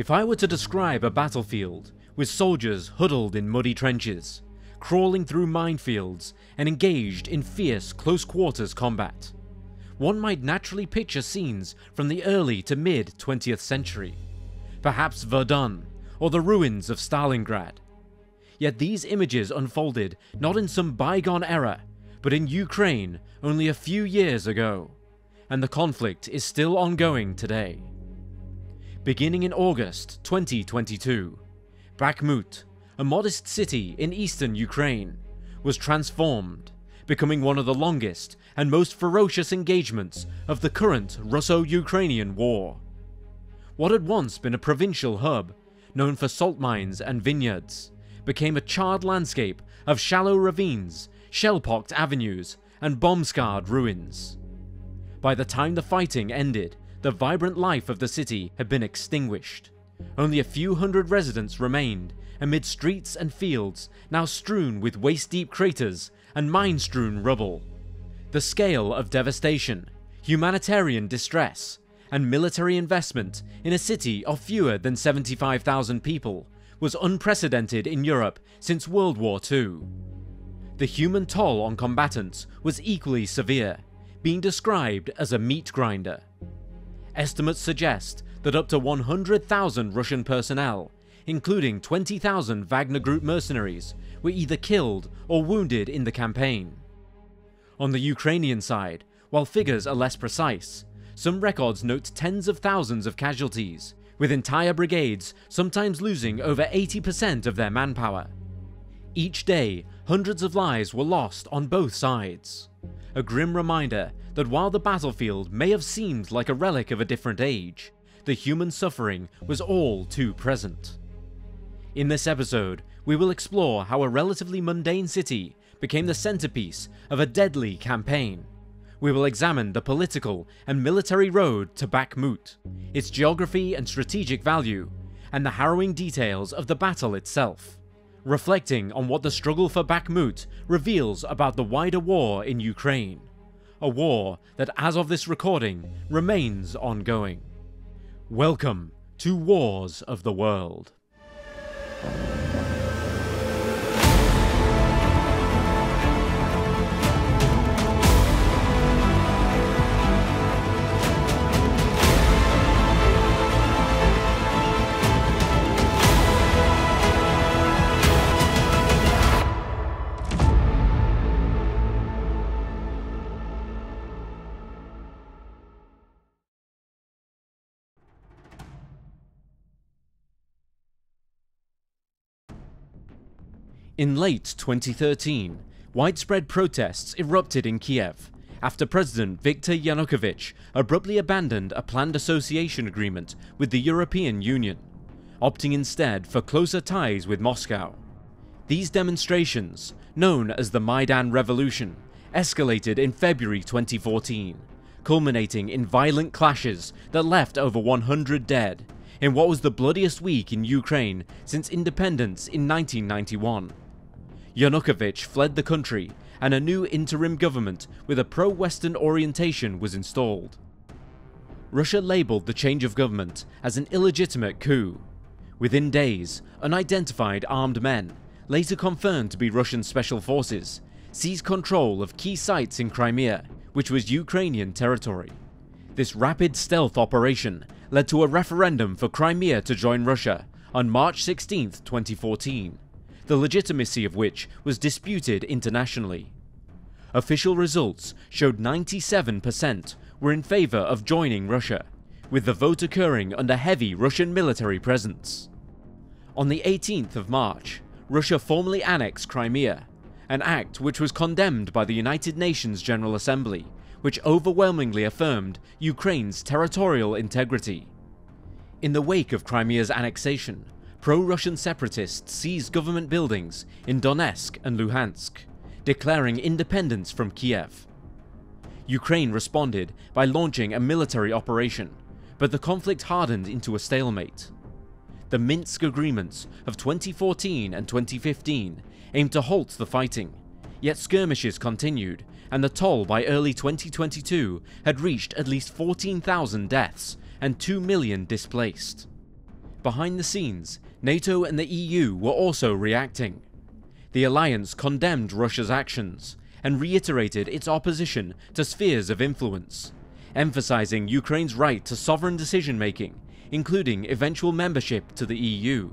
If I were to describe a battlefield with soldiers huddled in muddy trenches, crawling through minefields and engaged in fierce close-quarters combat, one might naturally picture scenes from the early to mid-20th century, perhaps Verdun or the ruins of Stalingrad. Yet these images unfolded not in some bygone era, but in Ukraine only a few years ago, and the conflict is still ongoing today. Beginning in August 2022, Bakhmut, a modest city in eastern Ukraine, was transformed, becoming one of the longest and most ferocious engagements of the current Russo-Ukrainian war. What had once been a provincial hub, known for salt mines and vineyards, became a charred landscape of shallow ravines, shell-pocked avenues, and bomb-scarred ruins. By the time the fighting ended, the vibrant life of the city had been extinguished. Only a few hundred residents remained amid streets and fields now strewn with waist-deep craters and mine-strewn rubble. The scale of devastation, humanitarian distress, and military investment in a city of fewer than 75,000 people was unprecedented in Europe since World War II. The human toll on combatants was equally severe, being described as a meat grinder. Estimates suggest that up to 100,000 Russian personnel, including 20,000 Wagner Group mercenaries, were either killed or wounded in the campaign. On the Ukrainian side, while figures are less precise, some records note tens of thousands of casualties, with entire brigades sometimes losing over 80% of their manpower. Each day, hundreds of lives were lost on both sides. A grim reminder that while the battlefield may have seemed like a relic of a different age, the human suffering was all too present. In this episode, we will explore how a relatively mundane city became the centerpiece of a deadly campaign. We will examine the political and military road to Bakhmut, its geography and strategic value, and the harrowing details of the battle itself, reflecting on what the struggle for Bakhmut reveals about the wider war in Ukraine, a war that, as of this recording, remains ongoing. Welcome to Wars of the World. In late 2013, widespread protests erupted in Kiev after President Viktor Yanukovych abruptly abandoned a planned association agreement with the European Union, opting instead for closer ties with Moscow. These demonstrations, known as the Maidan Revolution, escalated in February 2014, culminating in violent clashes that left over 100 dead in what was the bloodiest week in Ukraine since independence in 1991. Yanukovych fled the country, and a new interim government with a pro-Western orientation was installed. Russia labelled the change of government as an illegitimate coup. Within days, unidentified armed men, later confirmed to be Russian special forces, seized control of key sites in Crimea, which was Ukrainian territory. This rapid stealth operation led to a referendum for Crimea to join Russia on March 16, 2014. The legitimacy of which was disputed internationally. Official results showed 97% were in favour of joining Russia, with the vote occurring under heavy Russian military presence. On the 18th of March, Russia formally annexed Crimea, an act which was condemned by the United Nations General Assembly, which overwhelmingly affirmed Ukraine's territorial integrity. In the wake of Crimea's annexation, pro-Russian separatists seized government buildings in Donetsk and Luhansk, declaring independence from Kiev. Ukraine responded by launching a military operation, but the conflict hardened into a stalemate. The Minsk agreements of 2014 and 2015 aimed to halt the fighting, yet skirmishes continued, and the toll by early 2022 had reached at least 14,000 deaths and 2 million displaced. Behind the scenes, NATO and the EU were also reacting. The alliance condemned Russia's actions and reiterated its opposition to spheres of influence, emphasizing Ukraine's right to sovereign decision-making, including eventual membership to the EU.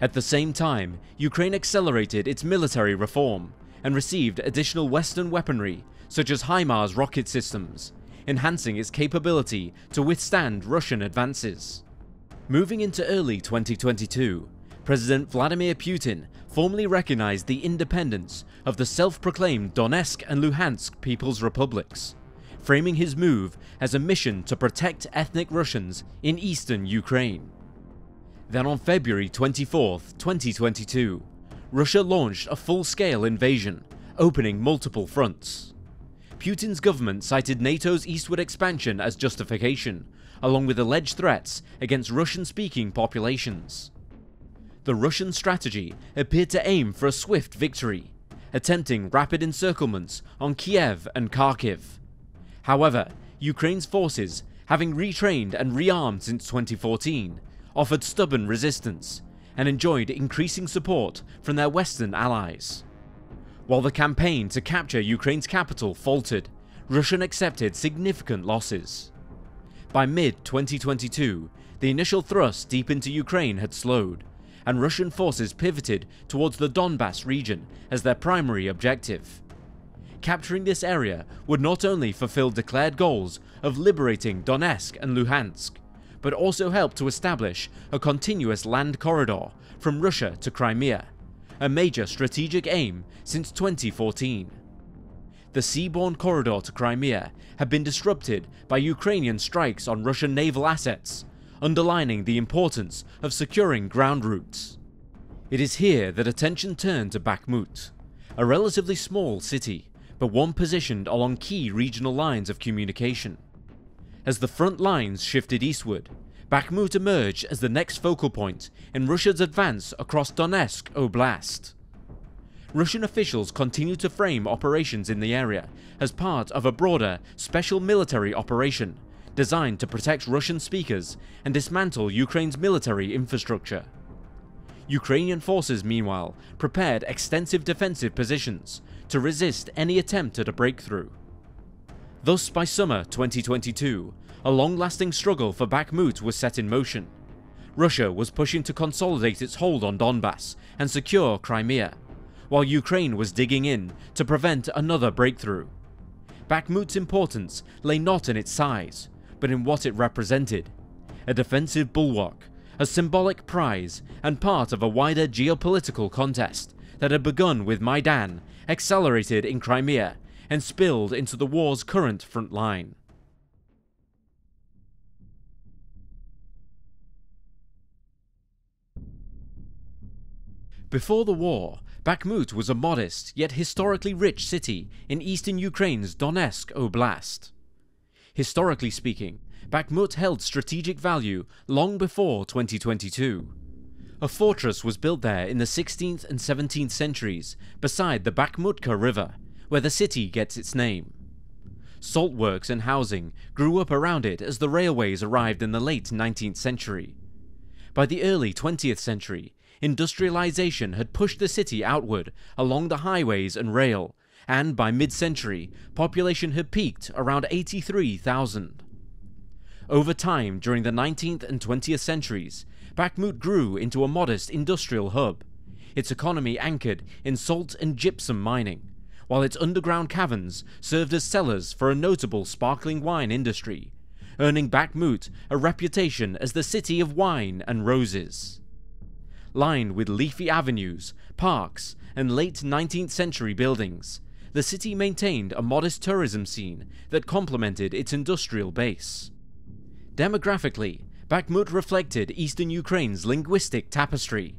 At the same time, Ukraine accelerated its military reform and received additional Western weaponry, such as HIMARS rocket systems, enhancing its capability to withstand Russian advances. Moving into early 2022, President Vladimir Putin formally recognized the independence of the self-proclaimed Donetsk and Luhansk People's Republics, framing his move as a mission to protect ethnic Russians in eastern Ukraine. Then on February 24, 2022, Russia launched a full-scale invasion, opening multiple fronts. Putin's government cited NATO's eastward expansion as justification, along with alleged threats against Russian-speaking populations. The Russian strategy appeared to aim for a swift victory, attempting rapid encirclements on Kiev and Kharkiv. However, Ukraine's forces, having retrained and rearmed since 2014, offered stubborn resistance and enjoyed increasing support from their Western allies. While the campaign to capture Ukraine's capital faltered, Russia accepted significant losses. By mid-2022, the initial thrust deep into Ukraine had slowed, and Russian forces pivoted towards the Donbass region as their primary objective. Capturing this area would not only fulfill declared goals of liberating Donetsk and Luhansk, but also help to establish a continuous land corridor from Russia to Crimea, a major strategic aim since 2014. The seaborne corridor to Crimea had been disrupted by Ukrainian strikes on Russian naval assets, underlining the importance of securing ground routes. It is here that attention turned to Bakhmut, a relatively small city, but one positioned along key regional lines of communication. As the front lines shifted eastward, Bakhmut emerged as the next focal point in Russia's advance across Donetsk Oblast. Russian officials continued to frame operations in the area as part of a broader special military operation designed to protect Russian speakers and dismantle Ukraine's military infrastructure. Ukrainian forces, meanwhile, prepared extensive defensive positions to resist any attempt at a breakthrough. Thus, by summer 2022, a long-lasting struggle for Bakhmut was set in motion. Russia was pushing to consolidate its hold on Donbass and secure Crimea, while Ukraine was digging in to prevent another breakthrough. Bakhmut's importance lay not in its size, but in what it represented: a defensive bulwark, a symbolic prize, and part of a wider geopolitical contest that had begun with Maidan, accelerated in Crimea, and spilled into the war's current front line. Before the war, Bakhmut was a modest yet historically rich city in eastern Ukraine's Donetsk Oblast. Historically speaking, Bakhmut held strategic value long before 2022. A fortress was built there in the 16th and 17th centuries beside the Bakhmutka River, where the city gets its name. Salt works and housing grew up around it as the railways arrived in the late 19th century. By the early 20th century, industrialization had pushed the city outward along the highways and rail, and by mid-century, population had peaked around 83,000. Over time, during the 19th and 20th centuries, Bakhmut grew into a modest industrial hub, its economy anchored in salt and gypsum mining, while its underground caverns served as cellars for a notable sparkling wine industry, earning Bakhmut a reputation as the city of wine and roses. Lined with leafy avenues, parks, and late 19th century buildings, the city maintained a modest tourism scene that complemented its industrial base. Demographically, Bakhmut reflected eastern Ukraine's linguistic tapestry.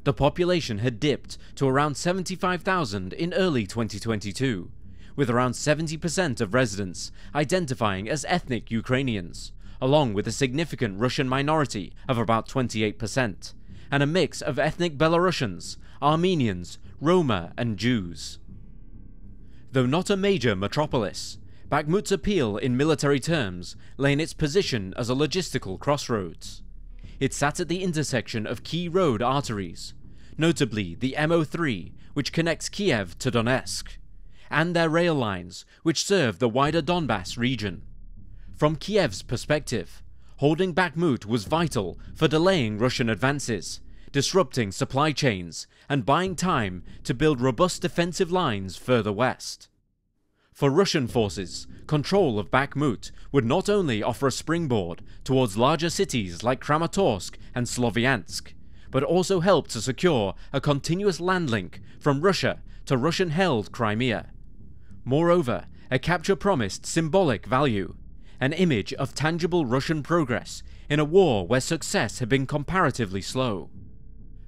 The population had dipped to around 75,000 in early 2022, with around 70% of residents identifying as ethnic Ukrainians, along with a significant Russian minority of about 28%, and a mix of ethnic Belarusians, Armenians, Roma, and Jews. Though not a major metropolis, Bakhmut's appeal in military terms lay in its position as a logistical crossroads. It sat at the intersection of key road arteries, notably the MO3, which connects Kiev to Donetsk, and their rail lines, which serve the wider Donbass region. From Kiev's perspective, holding Bakhmut was vital for delaying Russian advances, disrupting supply chains, and buying time to build robust defensive lines further west. For Russian forces, control of Bakhmut would not only offer a springboard towards larger cities like Kramatorsk and Sloviansk, but also help to secure a continuous land link from Russia to Russian-held Crimea. Moreover, a capture promised symbolic value, an image of tangible Russian progress in a war where success had been comparatively slow.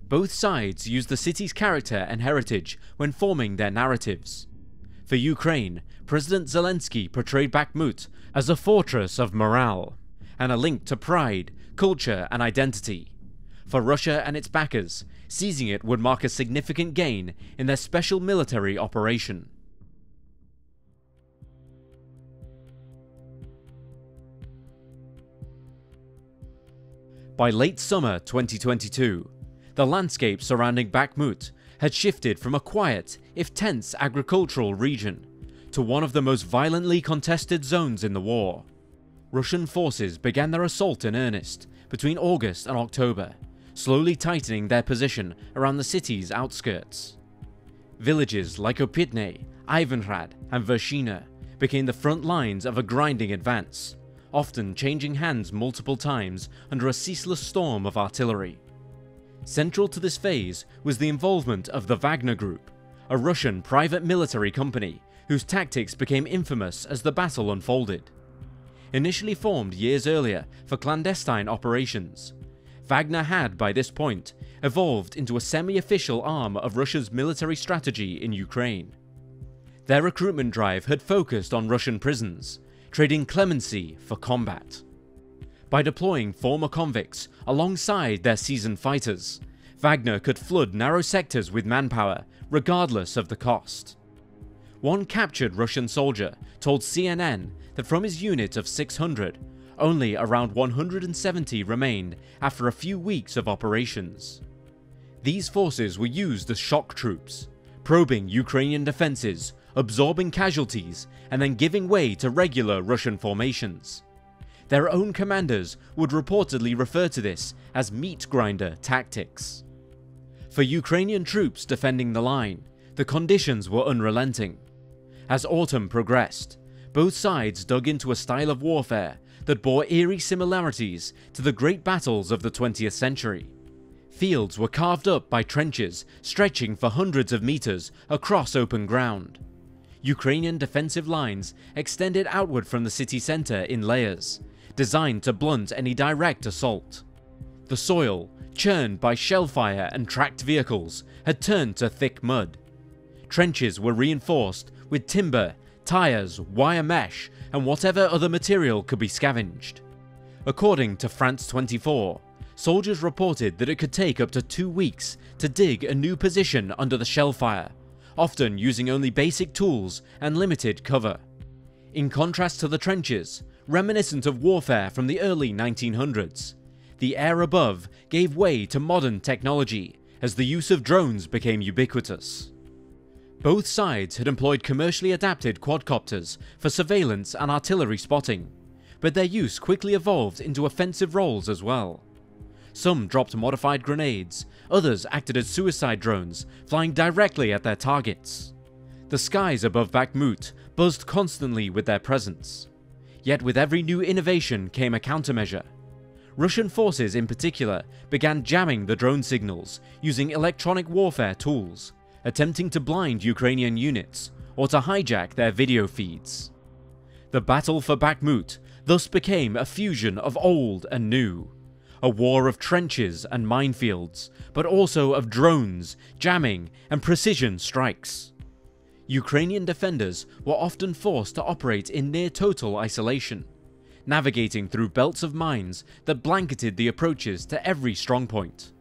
Both sides used the city's character and heritage when forming their narratives. For Ukraine, President Zelensky portrayed Bakhmut as a fortress of morale, and a link to pride, culture, and identity. For Russia and its backers, seizing it would mark a significant gain in their special military operation. By late summer 2022, the landscape surrounding Bakhmut had shifted from a quiet, if tense, agricultural region to one of the most violently contested zones in the war. Russian forces began their assault in earnest between August and October, slowly tightening their position around the city's outskirts. Villages like Opitne, Ivanrad, and Vershina became the front lines of a grinding advance, often changing hands multiple times under a ceaseless storm of artillery. Central to this phase was the involvement of the Wagner Group, a Russian private military company whose tactics became infamous as the battle unfolded. Initially formed years earlier for clandestine operations, Wagner had, by this point, evolved into a semi-official arm of Russia's military strategy in Ukraine. Their recruitment drive had focused on Russian prisons, trading clemency for combat. By deploying former convicts alongside their seasoned fighters, Wagner could flood narrow sectors with manpower, regardless of the cost. One captured Russian soldier told CNN that from his unit of 600, only around 170 remained after a few weeks of operations. These forces were used as shock troops, probing Ukrainian defenses, absorbing casualties, and then giving way to regular Russian formations. Their own commanders would reportedly refer to this as meat grinder tactics. For Ukrainian troops defending the line, the conditions were unrelenting. As autumn progressed, both sides dug into a style of warfare that bore eerie similarities to the great battles of the 20th century. Fields were carved up by trenches stretching for hundreds of meters across open ground. Ukrainian defensive lines extended outward from the city center in layers, designed to blunt any direct assault. The soil, churned by shellfire and tracked vehicles, had turned to thick mud. Trenches were reinforced with timber, tires, wire mesh, and whatever other material could be scavenged. According to France 24, soldiers reported that it could take up to 2 weeks to dig a new position under the shellfire, often using only basic tools and limited cover. In contrast to the trenches, reminiscent of warfare from the early 1900s, the air above gave way to modern technology as the use of drones became ubiquitous. Both sides had employed commercially adapted quadcopters for surveillance and artillery spotting, but their use quickly evolved into offensive roles as well. Some dropped modified grenades, others acted as suicide drones, flying directly at their targets. The skies above Bakhmut buzzed constantly with their presence. Yet with every new innovation came a countermeasure. Russian forces in particular began jamming the drone signals using electronic warfare tools, attempting to blind Ukrainian units or to hijack their video feeds. The battle for Bakhmut thus became a fusion of old and new, a war of trenches and minefields, but also of drones, jamming, and precision strikes. Ukrainian defenders were often forced to operate in near-total isolation, navigating through belts of mines that blanketed the approaches to every strongpoint.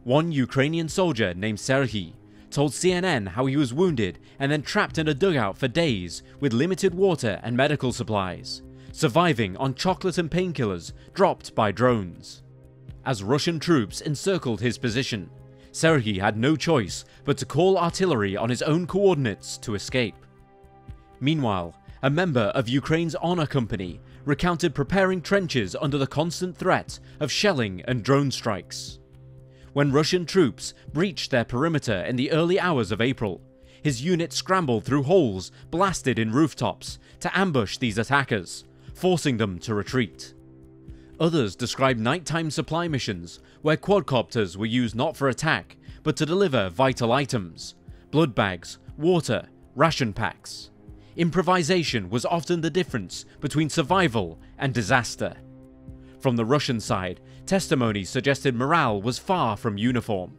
One Ukrainian soldier named Serhiy told CNN how he was wounded and then trapped in a dugout for days with limited water and medical supplies, surviving on chocolate and painkillers dropped by drones. As Russian troops encircled his position, Serhiy had no choice but to call artillery on his own coordinates to escape. Meanwhile, a member of Ukraine's honor company recounted preparing trenches under the constant threat of shelling and drone strikes. When Russian troops breached their perimeter in the early hours of April, his unit scrambled through holes blasted in rooftops to ambush these attackers, forcing them to retreat. Others described nighttime supply missions where quadcopters were used not for attack, but to deliver vital items, blood bags, water, ration packs. Improvisation was often the difference between survival and disaster. From the Russian side, testimony suggested morale was far from uniform.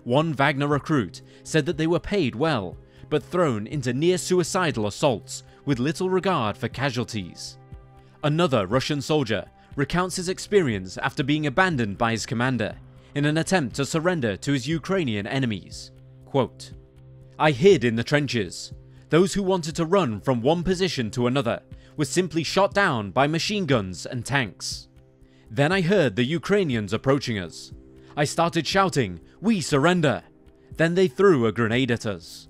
One Wagner recruit said that they were paid well, but thrown into near-suicidal assaults with little regard for casualties. Another Russian soldier recounts his experience after being abandoned by his commander in an attempt to surrender to his Ukrainian enemies. Quote, "I hid in the trenches. Those who wanted to run from one position to another were simply shot down by machine guns and tanks. Then I heard the Ukrainians approaching us. I started shouting, 'We surrender!' Then they threw a grenade at us.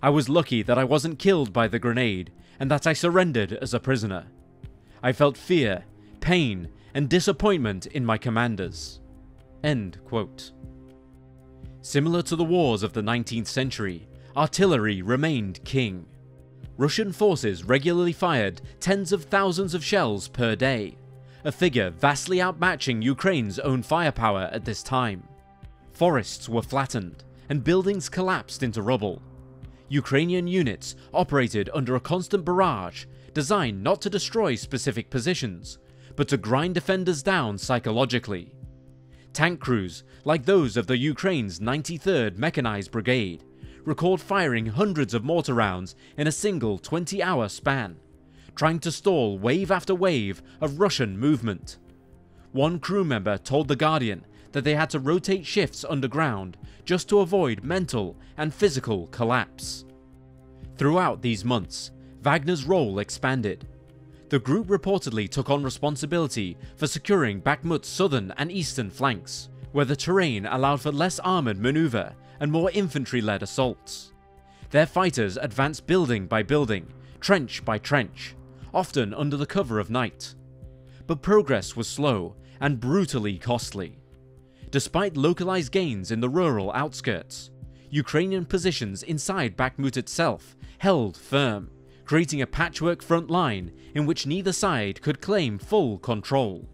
I was lucky that I wasn't killed by the grenade and that I surrendered as a prisoner. I felt fear, pain, and disappointment in my commanders." End quote. Similar to the wars of the 19th century, artillery remained king. Russian forces regularly fired tens of thousands of shells per day, a figure vastly outmatching Ukraine's own firepower at this time. Forests were flattened, and buildings collapsed into rubble. Ukrainian units operated under a constant barrage designed not to destroy specific positions, but to grind defenders down psychologically. Tank crews, like those of the Ukraine's 93rd Mechanized Brigade, recalled firing hundreds of mortar rounds in a single 20-hour span, trying to stall wave after wave of Russian movement. One crew member told The Guardian that they had to rotate shifts underground just to avoid mental and physical collapse. Throughout these months, Wagner's role expanded. The group reportedly took on responsibility for securing Bakhmut's southern and eastern flanks, where the terrain allowed for less armoured manoeuvre and more infantry-led assaults. Their fighters advanced building by building, trench by trench, often under the cover of night. But progress was slow and brutally costly. Despite localized gains in the rural outskirts, Ukrainian positions inside Bakhmut itself held firm, creating a patchwork front line in which neither side could claim full control.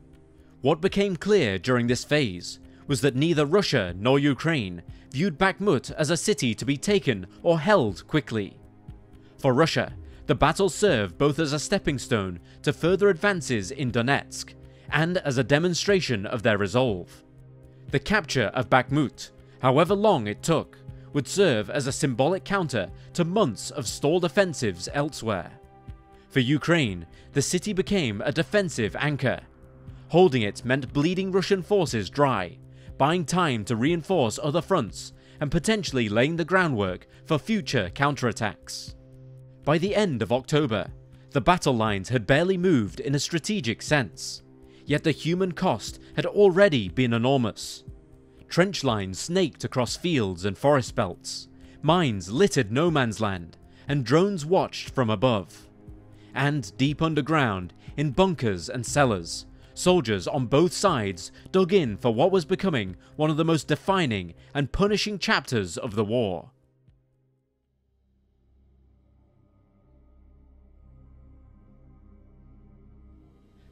What became clear during this phase was that neither Russia nor Ukraine viewed Bakhmut as a city to be taken or held quickly. For Russia, the battle served both as a stepping stone to further advances in Donetsk and as a demonstration of their resolve. The capture of Bakhmut, however long it took, would serve as a symbolic counter to months of stalled offensives elsewhere. For Ukraine, the city became a defensive anchor. Holding it meant bleeding Russian forces dry, buying time to reinforce other fronts, and potentially laying the groundwork for future counterattacks. By the end of October, the battle lines had barely moved in a strategic sense, yet the human cost had already been enormous. Trench lines snaked across fields and forest belts, mines littered no man's land, and drones watched from above. And deep underground, in bunkers and cellars, soldiers on both sides dug in for what was becoming one of the most defining and punishing chapters of the war.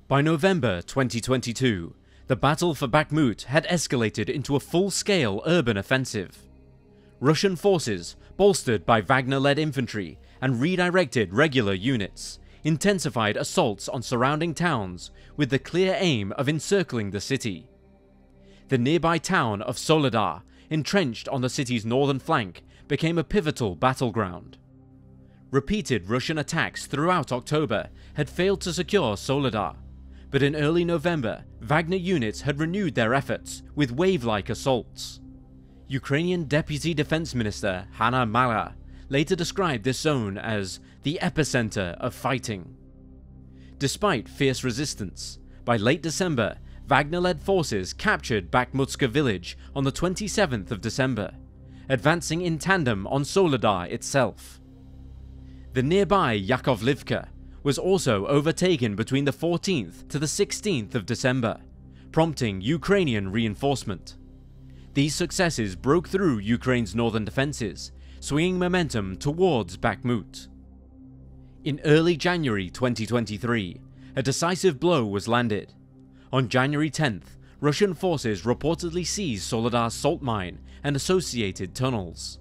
By November 2022, the battle for Bakhmut had escalated into a full-scale urban offensive. Russian forces, bolstered by Wagner-led infantry and redirected regular units, intensified assaults on surrounding towns with the clear aim of encircling the city. The nearby town of Soledar, entrenched on the city's northern flank, became a pivotal battleground. Repeated Russian attacks throughout October had failed to secure Soledar, but in early November, Wagner units had renewed their efforts with wave-like assaults. Ukrainian Deputy Defense Minister Hanna Mala later described this zone as the epicenter of fighting. Despite fierce resistance, by late December, Wagner-led forces captured Bakhmutska village on the 27th of December, advancing in tandem on Soledar itself. The nearby Yakovlivka was also overtaken between the 14th to the 16th of December, prompting Ukrainian reinforcement. These successes broke through Ukraine's northern defences, swinging momentum towards Bakhmut. In early January 2023, a decisive blow was landed. On January 10th, Russian forces reportedly seized Soledar's salt mine and associated tunnels.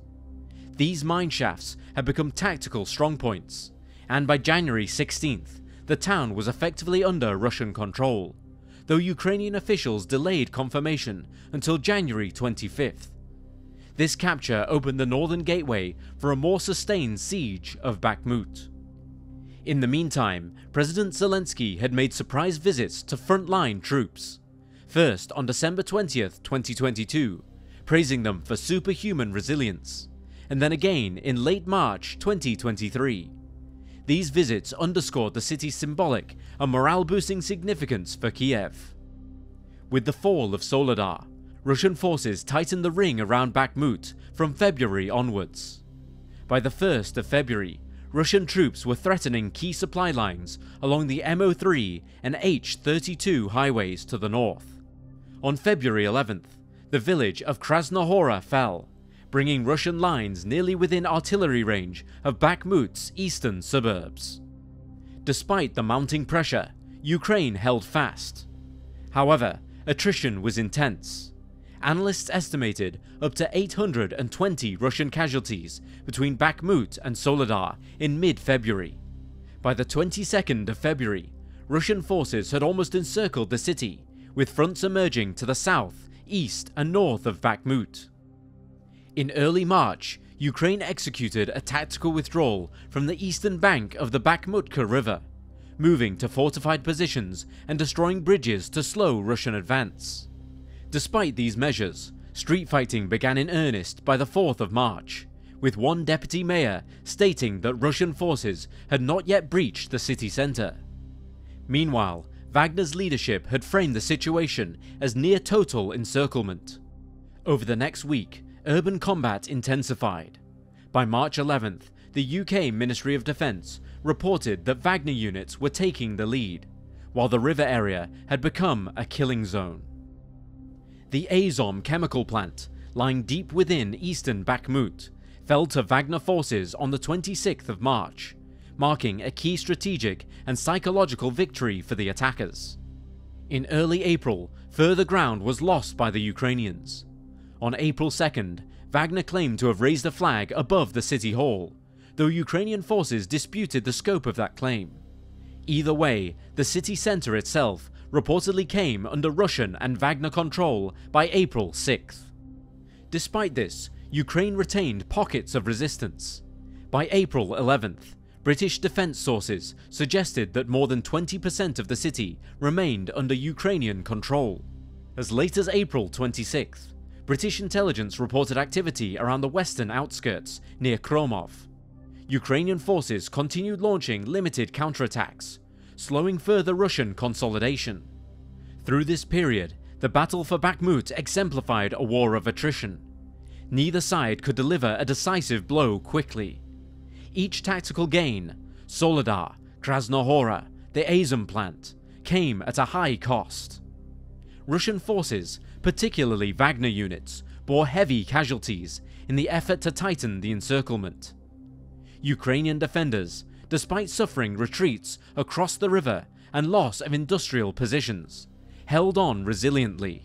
These mine shafts had become tactical strongpoints, and by January 16th, the town was effectively under Russian control, though Ukrainian officials delayed confirmation until January 25th. This capture opened the northern gateway for a more sustained siege of Bakhmut. In the meantime, President Zelensky had made surprise visits to frontline troops, first on December 20th, 2022, praising them for superhuman resilience, and then again in late March 2023. These visits underscored the city's symbolic and morale-boosting significance for Kiev. With the fall of Soledar, Russian forces tightened the ring around Bakhmut from February onwards. By the 1st of February, Russian troops were threatening key supply lines along the MO3 and H32 highways to the north. On February 11th, the village of Krasnohora fell, bringing Russian lines nearly within artillery range of Bakhmut's eastern suburbs. Despite the mounting pressure, Ukraine held fast. However, attrition was intense. Analysts estimated up to 820 Russian casualties between Bakhmut and Soledar in mid-February. By the 22nd of February, Russian forces had almost encircled the city, with fronts emerging to the south, east and north of Bakhmut. In early March, Ukraine executed a tactical withdrawal from the eastern bank of the Bakhmutka River, moving to fortified positions and destroying bridges to slow Russian advance. Despite these measures, street fighting began in earnest by the 4th of March, with one deputy mayor stating that Russian forces had not yet breached the city centre. Meanwhile, Wagner's leadership had framed the situation as near total encirclement. Over the next week, urban combat intensified. By March 11th, the UK Ministry of Defence reported that Wagner units were taking the lead, while the river area had become a killing zone. The Azom chemical plant, lying deep within eastern Bakhmut, fell to Wagner forces on the 26th of March, marking a key strategic and psychological victory for the attackers. In early April, further ground was lost by the Ukrainians. On April 2nd, Wagner claimed to have raised a flag above the city hall, though Ukrainian forces disputed the scope of that claim. Either way, the city centre itself reportedly came under Russian and Wagner control by April 6th. Despite this, Ukraine retained pockets of resistance. By April 11th, British defence sources suggested that more than 20% of the city remained under Ukrainian control. As late as April 26th, British intelligence reported activity around the western outskirts near Kromov. Ukrainian forces continued launching limited counterattacks, slowing further Russian consolidation. Through this period, the battle for Bakhmut exemplified a war of attrition. Neither side could deliver a decisive blow quickly. Each tactical gain, Soledar, Krasnohora, the Azom plant, came at a high cost. Russian forces, particularly Wagner units, bore heavy casualties in the effort to tighten the encirclement. Ukrainian defenders, despite suffering retreats across the river and loss of industrial positions, held on resiliently,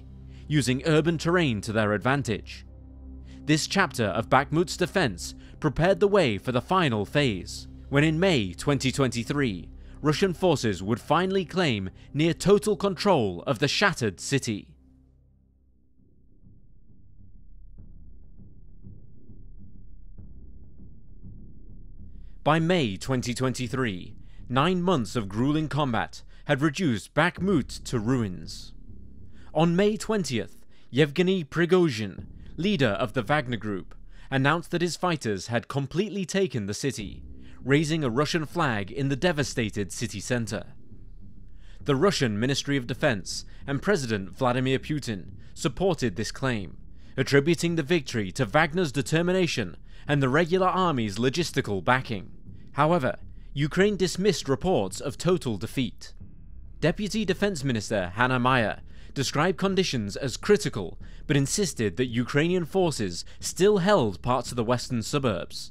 using urban terrain to their advantage. This chapter of Bakhmut's defense prepared the way for the final phase, when in May 2023, Russian forces would finally claim near total control of the shattered city. By May 2023, 9 months of grueling combat had reduced Bakhmut to ruins. On May 20th, Yevgeny Prigozhin, leader of the Wagner Group, announced that his fighters had completely taken the city, raising a Russian flag in the devastated city centre. The Russian Ministry of Defense and President Vladimir Putin supported this claim, attributing the victory to Wagner's determination and the regular army's logistical backing. However, Ukraine dismissed reports of total defeat. Deputy Defense Minister Hanna Maya described conditions as critical, but insisted that Ukrainian forces still held parts of the western suburbs.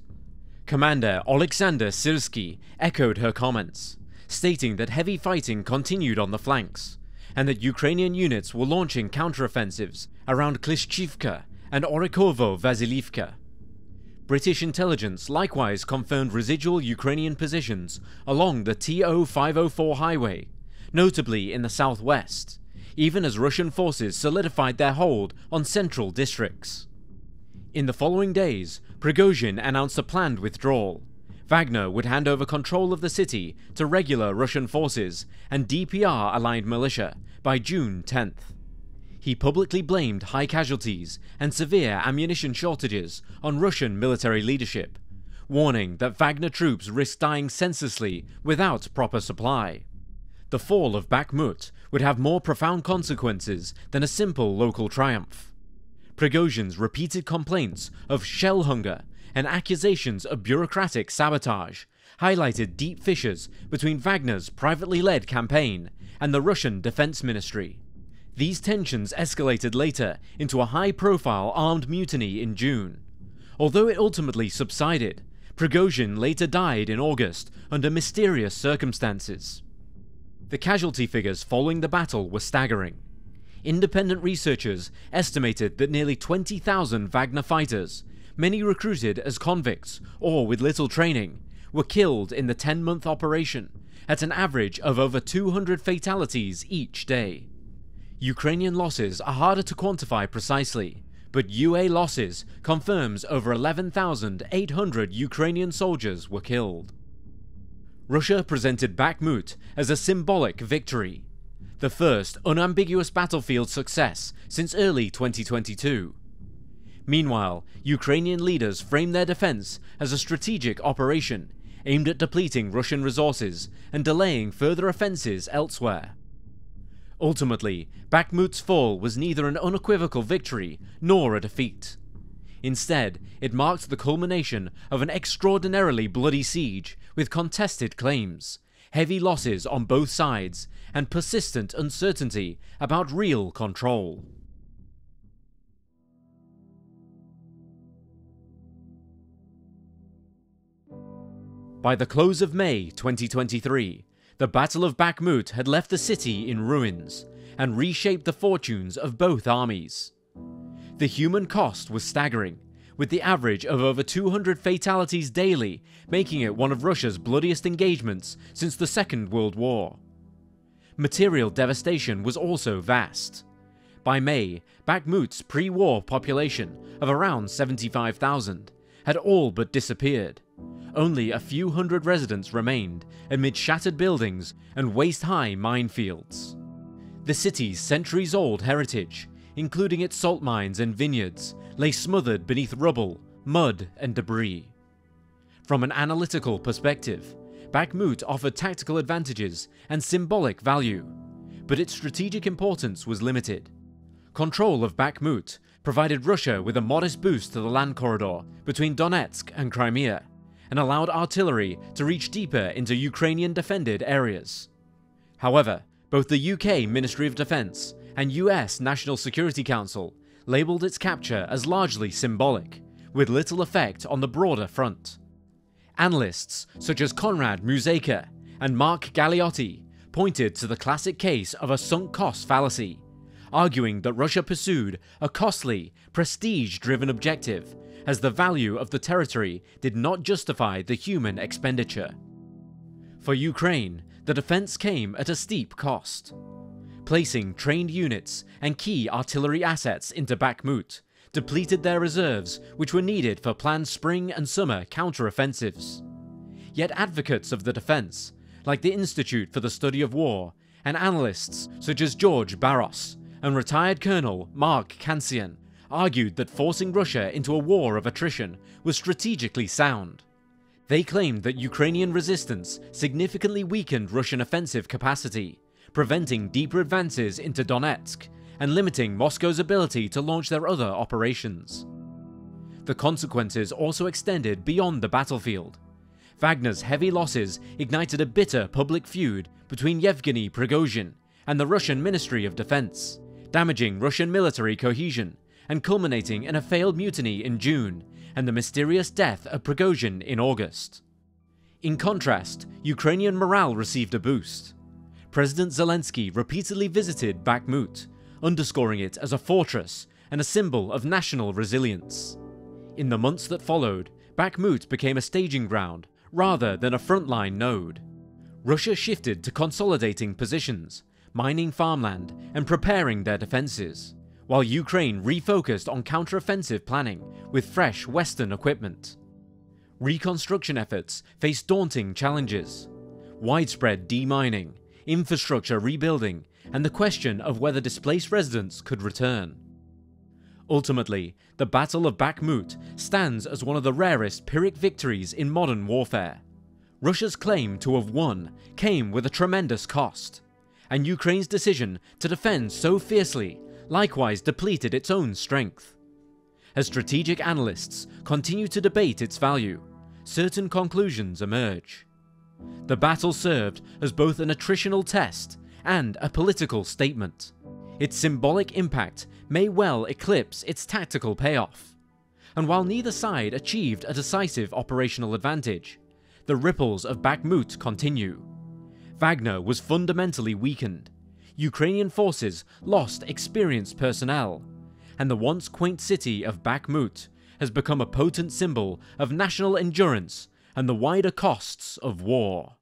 Commander Oleksandr Syrsky echoed her comments, stating that heavy fighting continued on the flanks, and that Ukrainian units were launching counteroffensives around Klishchivka and Orikovo-Vasilivka. British intelligence likewise confirmed residual Ukrainian positions along the TO-504 highway, notably in the southwest, even as Russian forces solidified their hold on central districts. In the following days, Prigozhin announced a planned withdrawal. Wagner would hand over control of the city to regular Russian forces and DPR-aligned militia by June 10th. He publicly blamed high casualties and severe ammunition shortages on Russian military leadership, warning that Wagner troops risked dying senselessly without proper supply. The fall of Bakhmut would have more profound consequences than a simple local triumph. Prigozhin's repeated complaints of shell hunger and accusations of bureaucratic sabotage highlighted deep fissures between Wagner's privately led campaign and the Russian Defense Ministry. These tensions escalated later into a high-profile armed mutiny in June. Although it ultimately subsided, Prigozhin later died in August under mysterious circumstances. The casualty figures following the battle were staggering. Independent researchers estimated that nearly 20,000 Wagner fighters, many recruited as convicts or with little training, were killed in the 10-month operation, at an average of over 200 fatalities each day. Ukrainian losses are harder to quantify precisely, but UA losses confirms over 11,800 Ukrainian soldiers were killed. Russia presented Bakhmut as a symbolic victory, the first unambiguous battlefield success since early 2022. Meanwhile, Ukrainian leaders framed their defense as a strategic operation aimed at depleting Russian resources and delaying further offensives elsewhere. Ultimately, Bakhmut's fall was neither an unequivocal victory nor a defeat. Instead, it marked the culmination of an extraordinarily bloody siege with contested claims, heavy losses on both sides, and persistent uncertainty about real control. By the close of May 2023, the Battle of Bakhmut had left the city in ruins and reshaped the fortunes of both armies. The human cost was staggering, with the average of over 200 fatalities daily making it one of Russia's bloodiest engagements since the Second World War. Material devastation was also vast. By May, Bakhmut's pre-war population of around 75,000 had all but disappeared. Only a few hundred residents remained amid shattered buildings and waist-high minefields. The city's centuries-old heritage, including its salt mines and vineyards, lay smothered beneath rubble, mud, and debris. From an analytical perspective, Bakhmut offered tactical advantages and symbolic value, but its strategic importance was limited. Control of Bakhmut provided Russia with a modest boost to the land corridor between Donetsk and Crimea, and allowed artillery to reach deeper into Ukrainian-defended areas. However, both the UK Ministry of Defense and US National Security Council labelled its capture as largely symbolic, with little effect on the broader front. Analysts such as Konrad Muzeika and Mark Galliotti pointed to the classic case of a sunk cost fallacy, arguing that Russia pursued a costly, prestige-driven objective, as the value of the territory did not justify the human expenditure. For Ukraine, the defense came at a steep cost. Placing trained units and key artillery assets into Bakhmut depleted their reserves, which were needed for planned spring and summer counter-offensives. Yet advocates of the defense, like the Institute for the Study of War, and analysts such as George Barros and retired Colonel Mark Kansian, argued that forcing Russia into a war of attrition was strategically sound. They claimed that Ukrainian resistance significantly weakened Russian offensive capacity, preventing deeper advances into Donetsk and limiting Moscow's ability to launch their other operations. The consequences also extended beyond the battlefield. Wagner's heavy losses ignited a bitter public feud between Yevgeny Prigozhin and the Russian Ministry of Defense, damaging Russian military cohesion and culminating in a failed mutiny in June and the mysterious death of Prigozhin in August. In contrast, Ukrainian morale received a boost. President Zelensky repeatedly visited Bakhmut, underscoring it as a fortress and a symbol of national resilience. In the months that followed, Bakhmut became a staging ground rather than a frontline node. Russia shifted to consolidating positions, mining farmland, and preparing their defenses, while Ukraine refocused on counter-offensive planning with fresh Western equipment. Reconstruction efforts faced daunting challenges: widespread demining, infrastructure rebuilding, and the question of whether displaced residents could return. Ultimately, the Battle of Bakhmut stands as one of the rarest Pyrrhic victories in modern warfare. Russia's claim to have won came with a tremendous cost, and Ukraine's decision to defend so fiercely likewise depleted its own strength. As strategic analysts continue to debate its value, certain conclusions emerge. The battle served as both an attritional test and a political statement. Its symbolic impact may well eclipse its tactical payoff. And while neither side achieved a decisive operational advantage, the ripples of Bakhmut continue. Wagner was fundamentally weakened, Ukrainian forces lost experienced personnel, and the once quaint city of Bakhmut has become a potent symbol of national endurance and the wider costs of war.